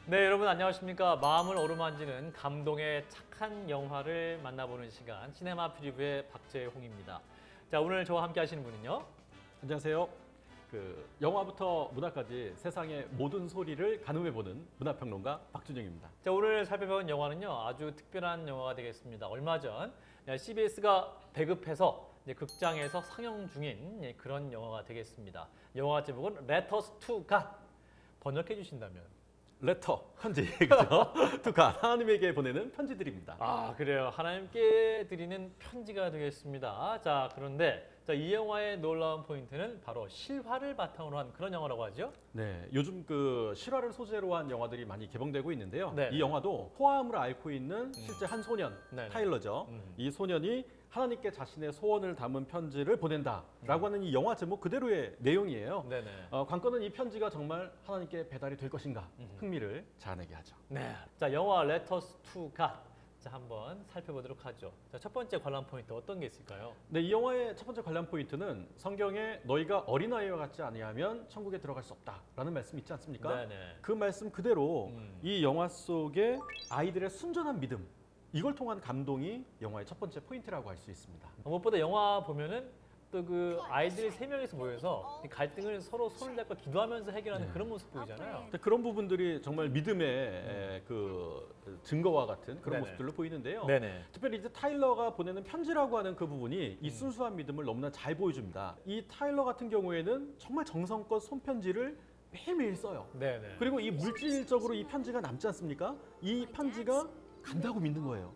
네, 여러분 안녕하십니까? 마음을 어루만지는 감동의 착한 영화를 만나보는 시간 시네마 프리뷰의 박재홍입니다. 자, 오늘 저와 함께 하시는 분은요? 안녕하세요. 영화부터 문화까지 세상의 모든 소리를 가늠해보는 문화평론가 박준영입니다. 자, 오늘 살펴볼 영화는요, 아주 특별한 영화가 되겠습니다. 얼마 전 CBS가 배급해서 이제 극장에서 상영 중인 그런 영화가 되겠습니다. 영화 제목은 Letters to God. 번역해 주신다면? 레터, 편지, 그죠? 투카, 하나님에게 보내는 편지들입니다. 아, 그래요. 하나님께 드리는 편지가 되겠습니다. 자, 그런데 이 영화의 놀라운 포인트는 바로 실화를 바탕으로 한 그런 영화라고 하죠? 네, 요즘 실화를 소재로 한 영화들이 많이 개봉되고 있는데요. 네. 이 영화도 호암을 앓고 있는 실제 한 소년, 네네. 타일러죠. 이 소년이 하나님께 자신의 소원을 담은 편지를 보낸다라고 하는 이 영화 제목 그대로의 내용이에요. 네네. 관건은 이 편지가 정말 하나님께 배달이 될 것인가 흥미를 자아내게 하죠. 네. 자, 영화 Letters to God. 자, 한번 살펴보도록 하죠. 자, 첫 번째 관람 포인트 어떤 게 있을까요? 네, 이 영화의 첫 번째 관람 포인트는 성경에 너희가 어린아이와 같지 아니하면 천국에 들어갈 수 없다라는 말씀이 있지 않습니까? 네네. 그 말씀 그대로 이 영화 속에 아이들의 순전한 믿음, 이걸 통한 감동이 영화의 첫 번째 포인트라고 할 수 있습니다. 무엇보다 영화 보면은 또 그 아이들이 세 명이서 모여서 이 갈등을 서로 손을 잡고 기도하면서 해결하는 네. 그런 모습 보이잖아요. 근데 그런 부분들이 정말 믿음의 증거와 같은 그런 네네. 모습들로 보이는데요. 네네. 특별히 이제 타일러가 보내는 편지라고 하는 그 부분이 이 순수한 믿음을 너무나 잘 보여줍니다. 이 타일러 같은 경우에는 정말 정성껏 손편지를 매일매일 써요. 네네. 그리고 이 물질적으로 이 편지가 남지 않습니까? 이 편지가 간다고 믿는 거예요.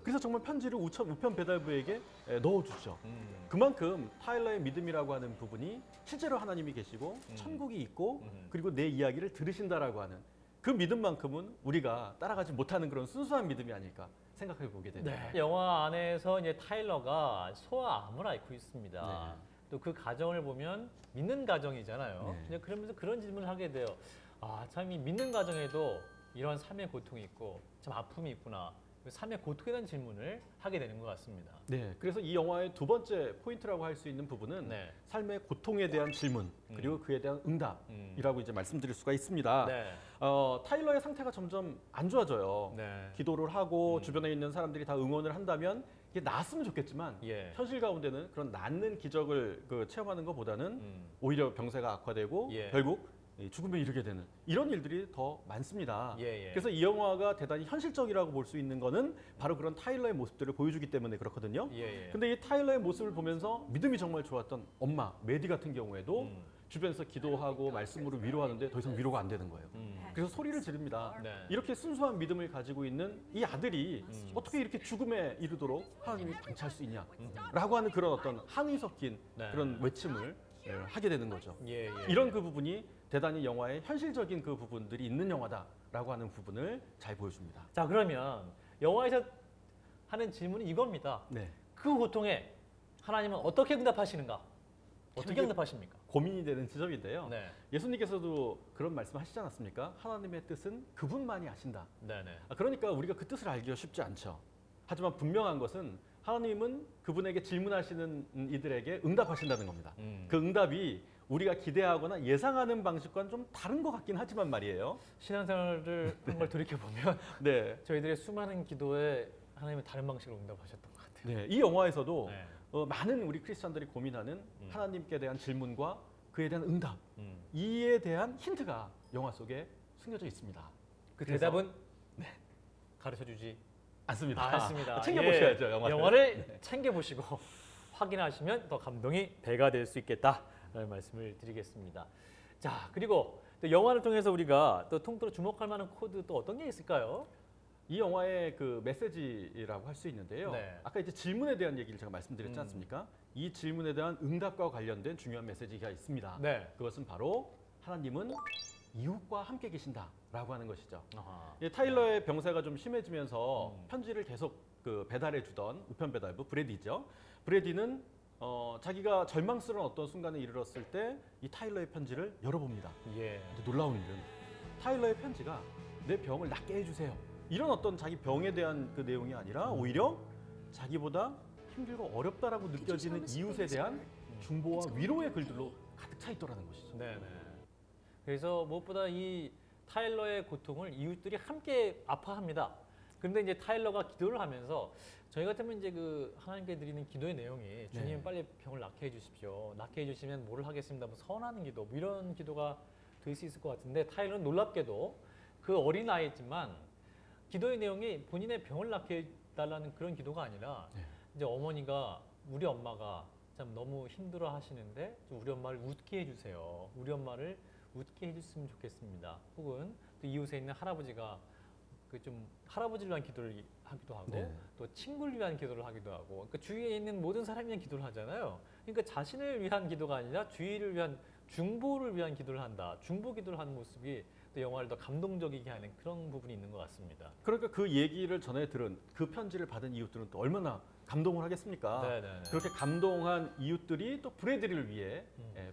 그래서 정말 편지를 우편 배달부에게 넣어주죠. 그만큼 타일러의 믿음이라고 하는 부분이 실제로 하나님이 계시고 천국이 있고 그리고 내 이야기를 들으신다라고 하는 그 믿음만큼은 우리가 따라가지 못하는 그런 순수한 믿음이 아닐까 생각해 보게 됩니다. 네. 영화 안에서 이제 타일러가 소아암을 앓고 있습니다. 네. 또 그 가정을 보면 믿는 가정이잖아요. 네. 이제 그러면서 그런 질문을 하게 돼요. 아, 참 이 믿는 가정에도 이런 삶의 고통이 있고 참 아픔이 있구나. 삶의 고통에 대한 질문을 하게 되는 것 같습니다. 네, 그래서 이 영화의 두 번째 포인트라고 할 수 있는 부분은 네. 삶의 고통에 대한 질문 그리고 그에 대한 응답이라고 이제 말씀드릴 수가 있습니다. 네. 타일러의 상태가 점점 안 좋아져요. 네. 기도를 하고 주변에 있는 사람들이 다 응원을 한다면 이게 나았으면 좋겠지만 예. 현실 가운데는 그런 낫는 기적을 체험하는 것보다는 오히려 병세가 악화되고 예. 결국 죽음에 이르게 되는 이런 일들이 더 많습니다. 예, 예. 그래서 이 영화가 대단히 현실적이라고 볼 수 있는 거는 바로 그런 타일러의 모습들을 보여주기 때문에 그렇거든요. 예, 예. 근데 이 타일러의 모습을 보면서 믿음이 정말 좋았던 엄마 메디 같은 경우에도 주변에서 기도하고 말씀으로 위로하는데 더 이상 위로가 안 되는 거예요. 그래서 소리를 지릅니다. 네. 이렇게 순수한 믿음을 가지고 있는 이 아들이 어떻게 이렇게 죽음에 이르도록 하나님이 방치할 수 있냐 라고 하는 그런 어떤 한이 섞인 네. 그런 외침을 하게 되는 거죠. 예, 예. 이런 그 부분이 대단히 영화의 현실적인 그 부분들이 있는 영화다라고 하는 부분을 잘 보여줍니다. 자, 그러면 영화에서 하는 질문이 이겁니다. 네. 그 고통에 하나님은 어떻게 응답하시는가? 어떻게 이게 응답하십니까? 고민이 되는 지점인데요. 네. 예수님께서도 그런 말씀 하시지 않았습니까? 하나님의 뜻은 그분만이 아신다. 네네. 그러니까 우리가 그 뜻을 알기가 쉽지 않죠. 하지만 분명한 것은 하나님은 그분에게 질문하시는 이들에게 응답하신다는 겁니다. 그 응답이 우리가 기대하거나 예상하는 방식과는 좀 다른 것 같긴 하지만 말이에요. 신앙생활을 한 걸 돌이켜보면 네. 저희들의 수많은 기도에 하나님은 다른 방식으로 응답하셨던 것 같아요. 네. 이 영화에서도 네. 많은 우리 크리스찬들이 고민하는 하나님께 대한 질문과 그에 대한 응답, 이에 대한 힌트가 영화 속에 숨겨져 있습니다. 그 그래서- 대답은 가르쳐주지 않습니다. 않습니다. 챙겨보셔야죠, 예, 영화를. 영화를 챙겨보시고 확인하시면 더 감동이 배가 될 수 있겠다라는 말씀을 드리겠습니다. 자, 그리고 또 영화를 통해서 우리가 또 통틀어 주목할 만한 코드 또 어떤 게 있을까요? 이 영화의 그 메시지라고 할 수 있는데요. 네. 아까 이제 질문에 대한 얘기를 제가 말씀드렸지 않습니까? 이 질문에 대한 응답과 관련된 중요한 메시지가 있습니다. 네. 그것은 바로 하나님은 이웃과 함께 계신다라고 하는 것이죠. 아하. 타일러의 병세가 좀 심해지면서 편지를 계속 배달해 주던 우편 배달부 브래디죠. 브래디는 자기가 절망스러운 어떤 순간에 이르렀을 때 이 타일러의 편지를 열어봅니다. 예. 근데 놀라운 일은 타일러의 편지가 내 병을 낫게 해주세요. 이런 어떤 자기 병에 대한 그 내용이 아니라 오히려 자기보다 힘들고 어렵다라고 느껴지는 이웃에 대한 중보와 위로의 글들로 가득 차 있더라는 것이죠. 네네. 그래서 무엇보다 이 타일러의 고통을 이웃들이 함께 아파합니다. 그런데 이제 타일러가 기도를 하면서 저희 같으면 이제 그 하나님께 드리는 기도의 내용이 주님 빨리 병을 낫게 해주십시오. 낫게 해주시면 뭐를 하겠습니다. 뭐 선하는 기도 뭐 이런 기도가 될 수 있을 것 같은데 타일러는 놀랍게도 그 어린 아이지만 기도의 내용이 본인의 병을 낫게 해달라는 그런 기도가 아니라 이제 어머니가 우리 엄마가 참 너무 힘들어 하시는데 좀 우리 엄마를 웃게 해주세요. 우리 엄마를 웃게 해줬으면 좋겠습니다. 혹은 또 이웃에 있는 할아버지가 그 좀 할아버지를 위한 기도를 하기도 하고 또 친구를 위한 기도를 하기도 하고 그러니까 주위에 있는 모든 사람을 위한 기도를 하잖아요. 그러니까 자신을 위한 기도가 아니라 주위를 위한 중보를 위한 기도를 한다. 중보 기도를 하는 모습이 또 영화를 더 감동적이게 하는 그런 부분이 있는 것 같습니다. 그러니까 그 얘기를 전해 들은 그 편지를 받은 이웃들은 또 얼마나 감동을 하겠습니까? 네네네. 그렇게 감동한 이웃들이 또 브래드리를 위해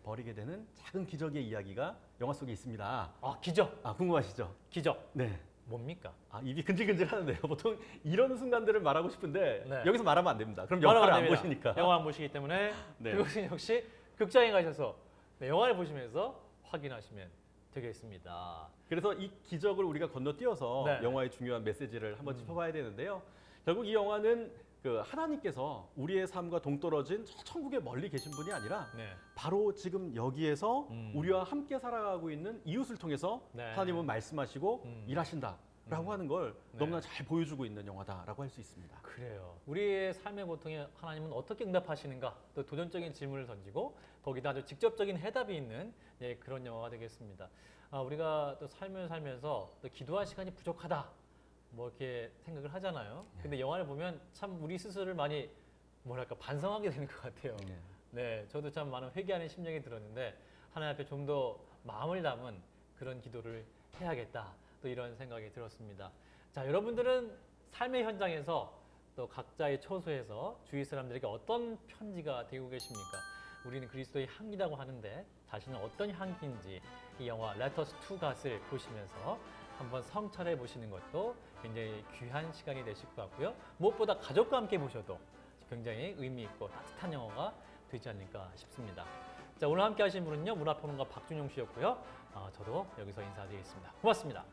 벌이게 되는 작은 기적의 이야기가 영화 속에 있습니다. 아 기적. 아 궁금하시죠? 기적. 네. 뭡니까? 아 입이 근질근질 하는데요. 보통 이런 순간들을 말하고 싶은데 네. 여기서 말하면 안 됩니다. 그럼 말하면 영화를 안 안 됩니다. 보시니까. 영화 안 보시기 때문에 네. 그것은 역시 극장에 가셔서 영화를 보시면서 확인하시면 되겠습니다. 그래서 이 기적을 우리가 건너뛰어서 네. 영화의 중요한 메시지를 한번 짚어봐야 되는데요. 결국 이 영화는 그 하나님께서 우리의 삶과 동떨어진 저 천국에 멀리 계신 분이 아니라 네. 바로 지금 여기에서 우리와 함께 살아가고 있는 이웃을 통해서 네. 하나님은 말씀하시고 일하신다라고 하는 걸 네. 너무나 잘 보여주고 있는 영화다라고 할 수 있습니다. 그래요. 우리의 삶의 고통에 하나님은 어떻게 응답하시는가? 또 도전적인 질문을 던지고 거기다 아주 직접적인 해답이 있는 그런 영화가 되겠습니다. 우리가 또 삶을 살면서 또 기도할 시간이 부족하다. 뭐 이렇게 생각을 하잖아요. 근데 영화를 보면 참 우리 스스로를 많이 뭐랄까 반성하게 되는 것 같아요. 네, 저도 참 많은 회개하는 심령이 들었는데 하나님 앞에 좀 더 마음을 담은 그런 기도를 해야겠다. 또 이런 생각이 들었습니다. 자, 여러분들은 삶의 현장에서 또 각자의 처소에서 주위 사람들에게 어떤 편지가 되고 계십니까? 우리는 그리스도의 향기라고 하는데 자신은 어떤 향기인지 이 영화 레터스 투 갓을 보시면서 한번 성찰해 보시는 것도 굉장히 귀한 시간이 되실 것 같고요. 무엇보다 가족과 함께 보셔도 굉장히 의미 있고 따뜻한 영화가 되지 않을까 싶습니다. 자, 오늘 함께 하신 분은요. 문화평론가 박준용 씨였고요. 저도 여기서 인사드리겠습니다. 고맙습니다.